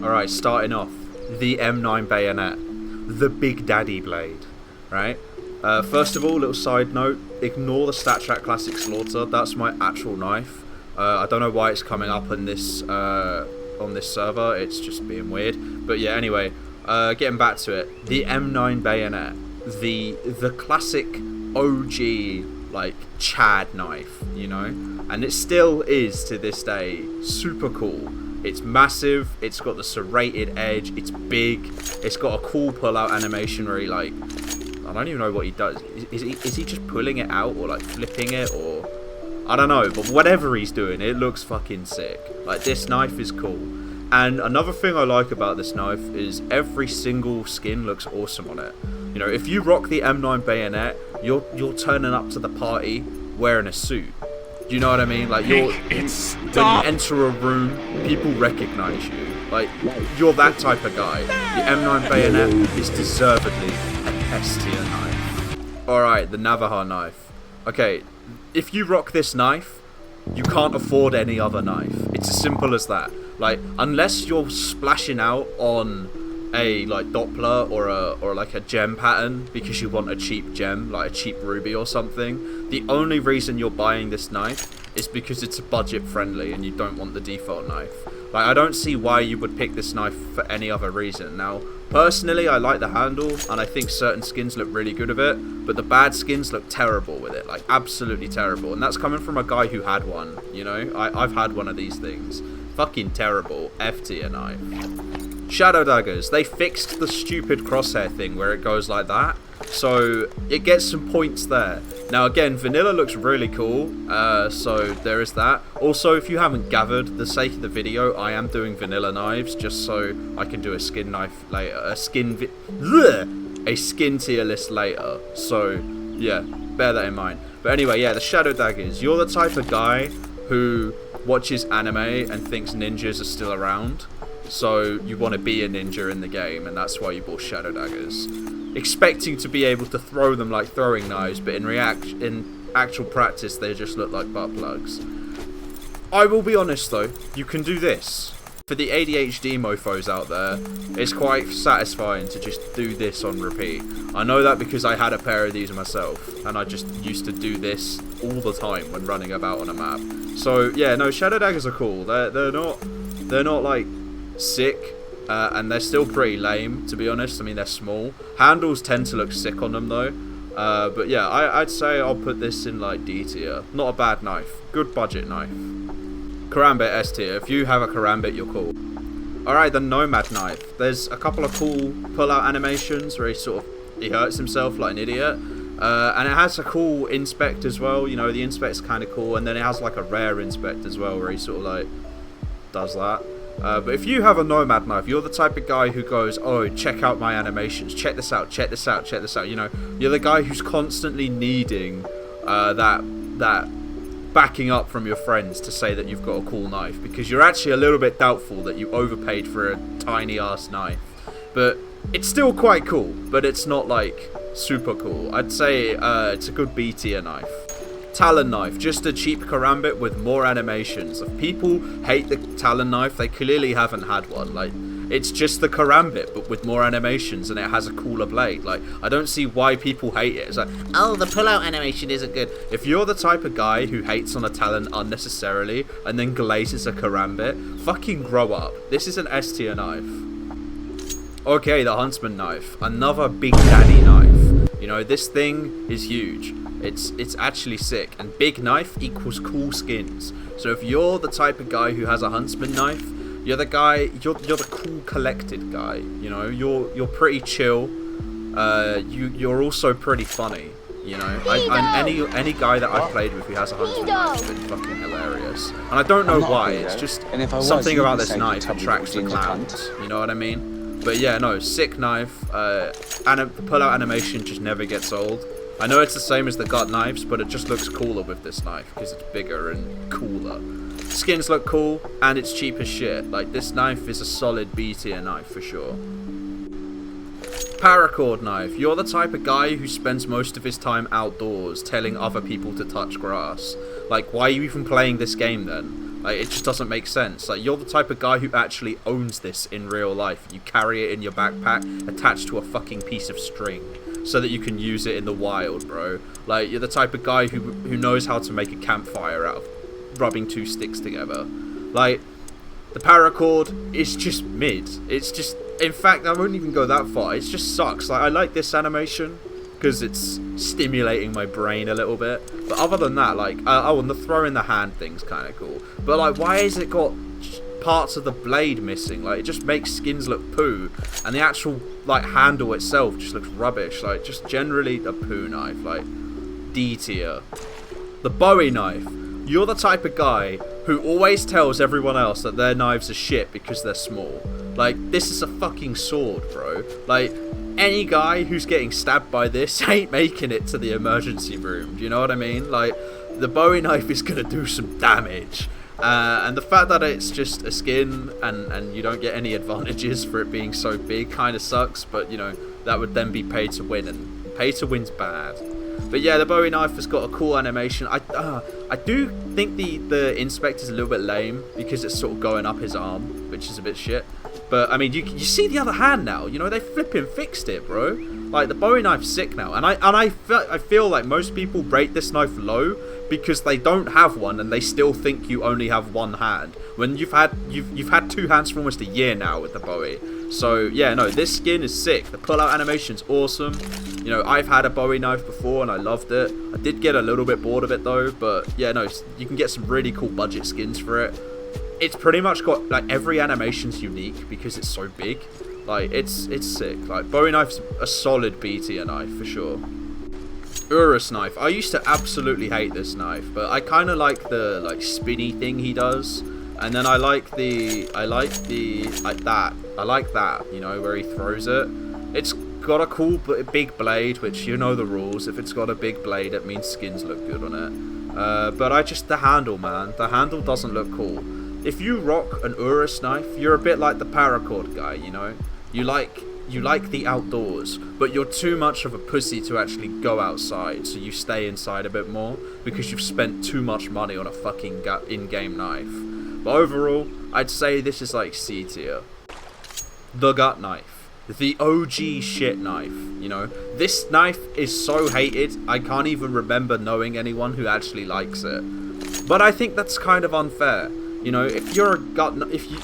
Alright, starting off, the M9 bayonet, the Big Daddy blade, right? First of all, little side note, ignore the StatTrak Classic Slaughter, that's my actual knife. I don't know why it's coming up on this server, it's just being weird. But yeah, anyway, getting back to it, the M9 bayonet, the classic OG, like, Chad knife, you know? And it still is, to this day, super cool. It's massive, it's got the serrated edge, it's big, it's got a cool pull-out animation where he, like, I don't even know what he does. Is he just pulling it out or, like, flipping it, or... I don't know, but whatever he's doing, it looks fucking sick. Like, this knife is cool. And another thing I like about this knife is every single skin looks awesome on it. You know, if you rock the M9 bayonet, you're turning up to the party wearing a suit. Do you know what I mean? Like, when you enter a room, people recognize you. Like, you're that type of guy. The M9 bayonet is deservedly an S tier knife. Alright, the Navajo knife. Okay, if you rock this knife, you can't afford any other knife. It's as simple as that. Like, unless you're splashing out on a, like, Doppler or like a gem pattern because you want a cheap gem, like a cheap ruby or something, the only reason you're buying this knife is because it's budget friendly and you don't want the default knife. Like, I don't see why you would pick this knife for any other reason. Now, personally, I like the handle and I think certain skins look really good with it, but the bad skins look terrible with it, like absolutely terrible. And that's coming from a guy who had one, you know? I've had one of these things. Fucking terrible. F tier knife. Shadow daggers, they fixed the stupid crosshair thing where it goes like that, so it gets some points there. Now again, vanilla looks really cool, so there is that. Also, if you haven't gathered, the sake of the video, I am doing vanilla knives just so I can do a skin knife later, a skin tier list later. So yeah, bear that in mind. But anyway, yeah, the shadow daggers. You're the type of guy who watches anime and thinks ninjas are still around. So you want to be a ninja in the game, and that's why you bought shadow daggers, expecting to be able to throw them like throwing knives, but in actual practice they just look like butt plugs. I will be honest though, you can do this. For the ADHD mofos out there, it's quite satisfying to just do this on repeat. I know that because I had a pair of these myself, and I just used to do this all the time when running about on a map. So yeah, no, shadow daggers are cool. They're not like sick, and they're still pretty lame, to be honest. I mean, they're small. Handles tend to look sick on them though, but yeah, I'd say I'll put this in like D tier. Not a bad knife, good budget knife. Karambit S tier. If you have a Karambit, you're cool. Alright, the Nomad knife. There's a couple of cool pull-out animations where he hurts himself like an idiot, and it has a cool inspect as well. You know, the inspect's kind of cool, and then it has like a rare inspect as well where he sort of like does that. But if you have a Nomad knife, you're the type of guy who goes, oh, check out my animations, check this out, check this out, check this out. You know, you're the guy who's constantly needing that backing up from your friends to say that you've got a cool knife, because you're actually a little bit doubtful that you overpaid for a tiny ass knife. But it's still quite cool, but it's not like super cool. I'd say it's a good B tier knife. Talon knife, just a cheap karambit with more animations. If people hate the Talon knife, they clearly haven't had one. Like, it's just the karambit but with more animations, and it has a cooler blade. Like, I don't see why people hate it. It's like, oh, the pull-out animation isn't good. If you're the type of guy who hates on a Talon unnecessarily and then glazes a karambit, fucking grow up. This is an S tier knife. Okay, the Huntsman knife, another Big Daddy knife. You know, this thing is huge. It's actually sick, and big knife equals cool skins. So if you're the type of guy who has a Huntsman knife, you're the guy, you're the cool collected guy. You know, you're pretty chill. You're also pretty funny. You know, any guy that I've played with who has a Huntsman knife has been fucking hilarious. And I don't know why. It's just something about this knife attracts the clowns. You know what I mean? But yeah, no, sick knife. And the pull-out animation just never gets old. I know it's the same as the gut knives, but it just looks cooler with this knife because it's bigger and cooler. Skins look cool, and it's cheap as shit. Like, this knife is a solid B tier knife for sure. Paracord knife. You're the type of guy who spends most of his time outdoors telling other people to touch grass. Like, why are you even playing this game then? Like, it just doesn't make sense. Like, you're the type of guy who actually owns this in real life. You carry it in your backpack attached to a fucking piece of string so that you can use it in the wild, bro. Like, you're the type of guy who knows how to make a campfire out of rubbing two sticks together. Like, the paracord is just mid. It's just, in fact, I won't even go that far. It just sucks. Like, I like this animation because it's stimulating my brain a little bit. But other than that, like, oh, and the throw in the hand thing's kind of cool. But, like, why has it got parts of the blade missing? Like, it just makes skins look poo. And the actual, like, handle itself just looks rubbish. Like, just generally a poo knife. Like, D tier. The Bowie knife. You're the type of guy who always tells everyone else that their knives are shit because they're small. Like, this is a fucking sword, bro. Like, any guy who's getting stabbed by this ain't making it to the emergency room. Do you know what I mean? Like, the Bowie knife is going to do some damage. And the fact that it's just a skin and you don't get any advantages for it being so big kind of sucks. But, you know, that would then be pay to win. And pay to win's bad. But yeah, the Bowie knife has got a cool animation. I do think the inspect is a little bit lame because it's sort of going up his arm, which is a bit shit. But I mean, you see the other hand now. You know, they flipping fixed it, bro. Like, the Bowie knife's sick now, and I feel like most people rate this knife low because they don't have one and they still think you only have one hand when you've had two hands for almost a year now with the Bowie. So yeah, no, this skin is sick. The pull-out animation's awesome. You know, I've had a Bowie knife before and I loved it. I did get a little bit bored of it though, but yeah, no, you can get some really cool budget skins for it. It's pretty much got, like, every animation's unique because it's so big. Like, it's sick. Like, Bowie knife's a solid B tier knife for sure. Urus knife. I used to absolutely hate this knife, but I kind of like the, like, spinny thing he does. And then I like that, you know, where he throws it. It's got a cool big blade, which, you know the rules. If it's got a big blade, it means skins look good on it. But the handle, man. The handle doesn't look cool. If you rock an Urus knife, you're a bit like the paracord guy, you know? You like the outdoors, but you're too much of a pussy to actually go outside, so you stay inside a bit more because you've spent too much money on a fucking in-game knife. But overall, I'd say this is like C tier. The gut knife. The OG shit knife, you know? This knife is so hated, I can't even remember knowing anyone who actually likes it. But I think that's kind of unfair. You know, if you're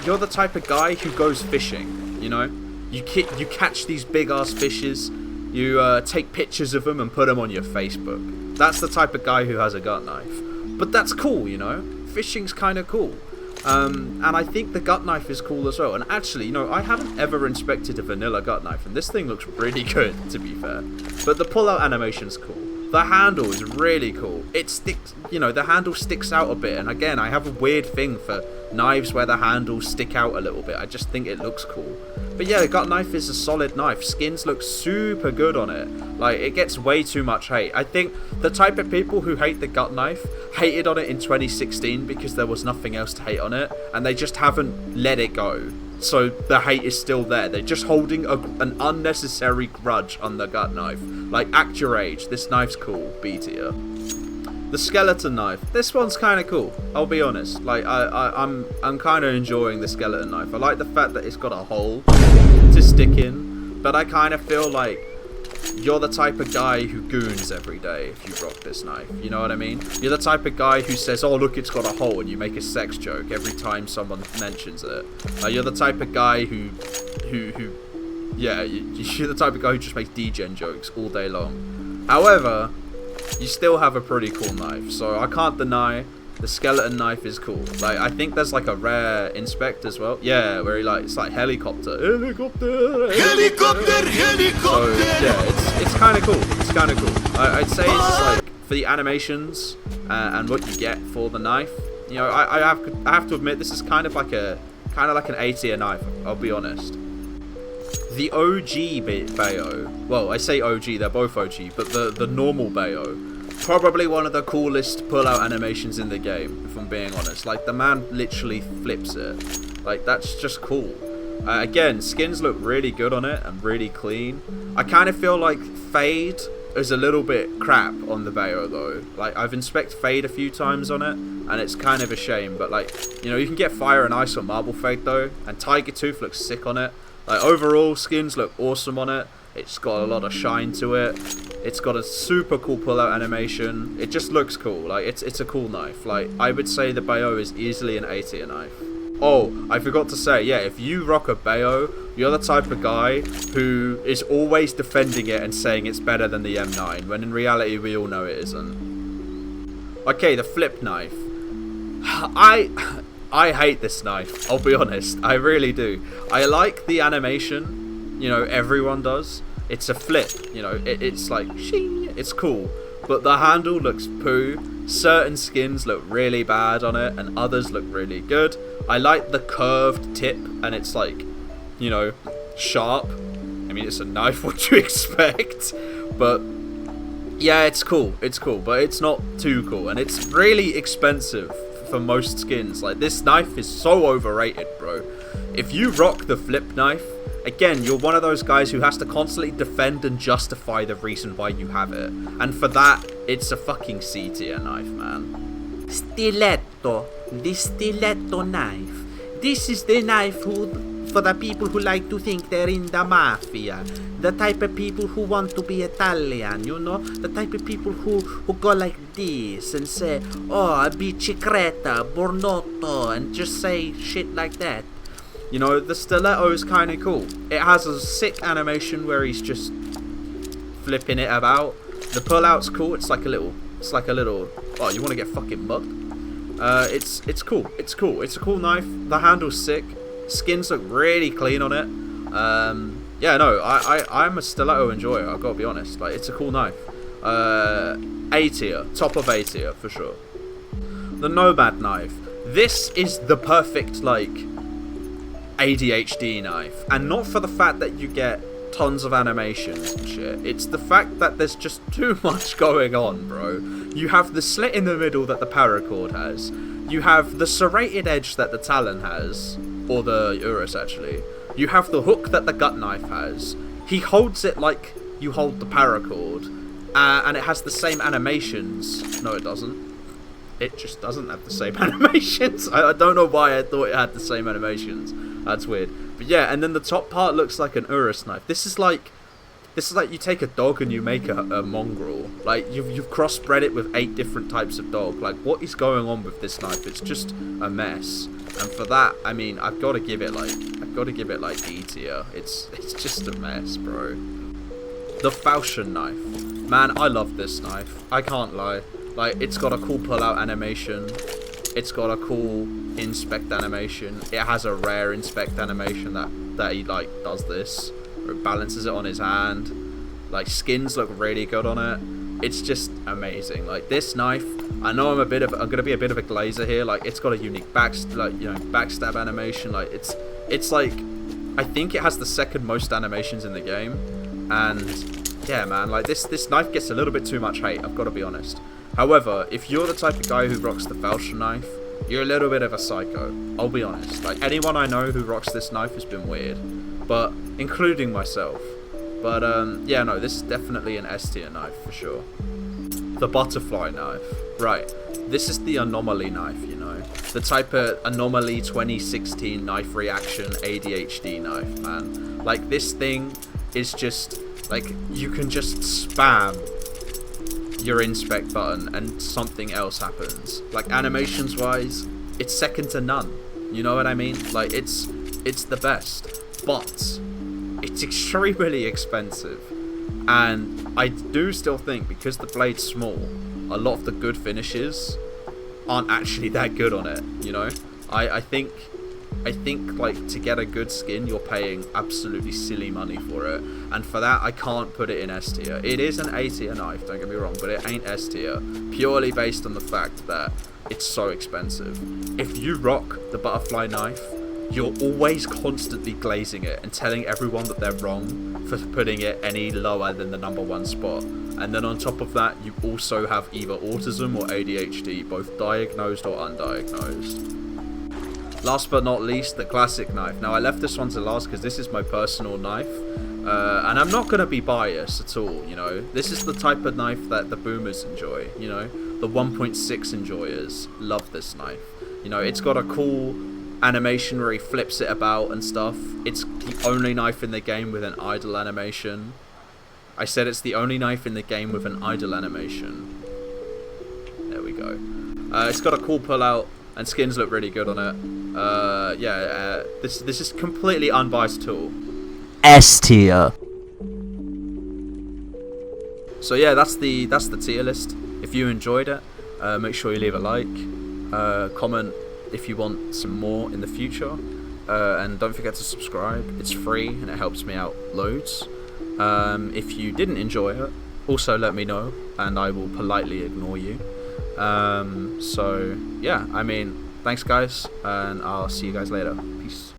you're the type of guy who goes fishing, you know? You catch these big-ass fishes, you take pictures of them and put them on your Facebook. That's the type of guy who has a gut knife. But that's cool, you know? Fishing's kind of cool. And I think the gut knife is cool as well. And actually, you know, I haven't ever inspected a vanilla gut knife, and this thing looks really good, to be fair. But the pull-out animation's cool. The handle is really cool. It sticks, you know, the handle sticks out a bit. And again, I have a weird thing for knives where the handles stick out a little bit. I just think it looks cool. But yeah, the gut knife is a solid knife. Skins look super good on it. Like, it gets way too much hate. I think the type of people who hate the gut knife hated on it in 2016 because there was nothing else to hate on it. And they just haven't let it go. So the hate is still there. They're just holding an unnecessary grudge on the gut knife. Like, act your age. This knife's cool. B tier. The skeleton knife. This one's kind of cool. I'll be honest. Like, I'm kind of enjoying the skeleton knife. I like the fact that it's got a hole to stick in. But I kind of feel like you're the type of guy who goons every day if you rock this knife. You know what I mean? You're the type of guy who says, oh, look, it's got a hole, and you make a sex joke every time someone mentions it. You're the type of guy you're the type of guy who just makes degen jokes all day long. However, you still have a pretty cool knife, so I can't deny the skeleton knife is cool. Like, I think there's like a rare inspect as well. Yeah, where he it's like helicopter. So yeah, it's kind of cool. It's kind of cool. I'd say it's like for the animations and what you get for the knife. You know, I have to admit this is kind of like an A tier knife. I'll be honest. The OG Bayo. Well, I say OG. They're both OG, but the normal Bayo. Probably one of the coolest pull-out animations in the game, if I'm being honest. Like, the man literally flips it. Like, that's just cool. Again, skins look really good on it and really clean. I kind of feel like Fade is a little bit crap on the Bayo though. Like, I've inspected Fade a few times on it, and it's kind of a shame. But like, you know, you can get Fire and Ice on Marble Fade though, and Tiger Tooth looks sick on it. Like, overall, skins look awesome on it. It's got a lot of shine to it. It's got a super cool pull-out animation. It just looks cool. Like, it's a cool knife. Like, I would say the Bayo is easily an A tier knife. Oh, I forgot to say, yeah, if you rock a Bayo, you're the type of guy who is always defending it and saying it's better than the M9, when in reality we all know it isn't. Okay, the flip knife. I hate this knife, I'll be honest. I really do. I like the animation, you know, everyone does. It's a flip, you know, it's like, shing, it's cool. But the handle looks poo. Certain skins look really bad on it, and others look really good. I like the curved tip, and it's like, you know, sharp. I mean, it's a knife, what do you expect? But yeah, it's cool, but it's not too cool, and it's really expensive for most skins. Like, this knife is so overrated, bro. If you rock the flip knife, again, you're one of those guys who has to constantly defend and justify the reason why you have it. And for that, it's a fucking C tier knife, man. Stiletto. The stiletto knife. This is the knife for the people who like to think they're in the mafia. The type of people who want to be Italian, you know? The type of people who go like this and say, oh, bicicletta, bornotto, and just say shit like that. You know, the stiletto is kind of cool. It has a sick animation where he's just flipping it about. The pullout's cool. It's like a little. Oh, you want to get fucking mugged? It's cool. It's a cool knife. The handle's sick. Skins look really clean on it. Yeah, no, I'm a stiletto enjoyer. I've got to be honest. Like, it's a cool knife. A tier, top of A tier for sure. The Nomad knife. This is the perfect like ADHD knife, and not for the fact that you get tons of animations and shit. It's the fact that there's just too much going on, bro. You have the slit in the middle that the paracord has. You have the serrated edge that the Talon has, or the Urus actually. You have the hook that the gut knife has. He holds it like you hold the paracord, and it has the same animations. No, it doesn't. It just doesn't have the same animations. I don't know why I thought it had the same animations. That's weird. But yeah, and then the top part looks like an Urus knife. This is like you take a dog and you make a mongrel. Like, you've crossbred it with 8 different types of dog. Like, what is going on with this knife? It's just a mess. And for that, I mean, I've got to give it like D tier. It's just a mess, bro. The Falchion knife. Man, I love this knife. I can't lie. Like, it's got a cool pull-out animation. It's got a cool inspect animation. It has a rare inspect animation that he like does this, where it balances it on his hand. Like, skins look really good on it. It's just amazing. Like, this knife, I know I'm gonna be a bit of a glazer here. Like, it's got a unique backstab animation. Like, it's like, I think it has the second most animations in the game. And yeah, man, like this knife gets a little bit too much hate, I've got to be honest. However, if you're the type of guy who rocks the Falchion knife, you're a little bit of a psycho. I'll be honest. Like, anyone I know who rocks this knife has been weird, but including myself. But yeah, no, this is definitely an S tier knife for sure. The butterfly knife. Right, this is the anomaly knife, you know, the type of anomaly 2016 knife reaction ADHD knife, man. Like, this thing is just like, you can just spam your inspect button and something else happens. Like, animations wise, it's second to none. You know what I mean? Like, it's the best, but it's extremely expensive. And I do still think, because the blade's small, a lot of the good finishes aren't actually that good on it, you know? I think like, to get a good skin, you're paying absolutely silly money for it, and for that I can't put it in S tier. It is an A tier knife, don't get me wrong, but it ain't S tier, purely based on the fact that it's so expensive. If you rock the butterfly knife, you're always constantly glazing it and telling everyone that they're wrong for putting it any lower than the #1 spot. And then on top of that, you also have either autism or ADHD, both diagnosed or undiagnosed. Last but not least, the classic knife. Now, I left this one to last because this is my personal knife, And I'm not gonna be biased at all. You know, this is the type of knife that the boomers enjoy. You know, the 1.6 enjoyers love this knife. You know, it's got a cool animation where he flips it about and stuff. It's the only knife in the game with an idle animation. I said it's the only knife in the game with an idle animation. There we go. It's got a cool pull out and skins look really good on it. This is completely unbiased tool. S tier. So yeah, that's the tier list. If you enjoyed it, make sure you leave a like, comment if you want some more in the future, and don't forget to subscribe. It's free and it helps me out loads. If you didn't enjoy it, also let me know and I will politely ignore you. So yeah, I mean, thanks guys, and I'll see you guys later. Peace.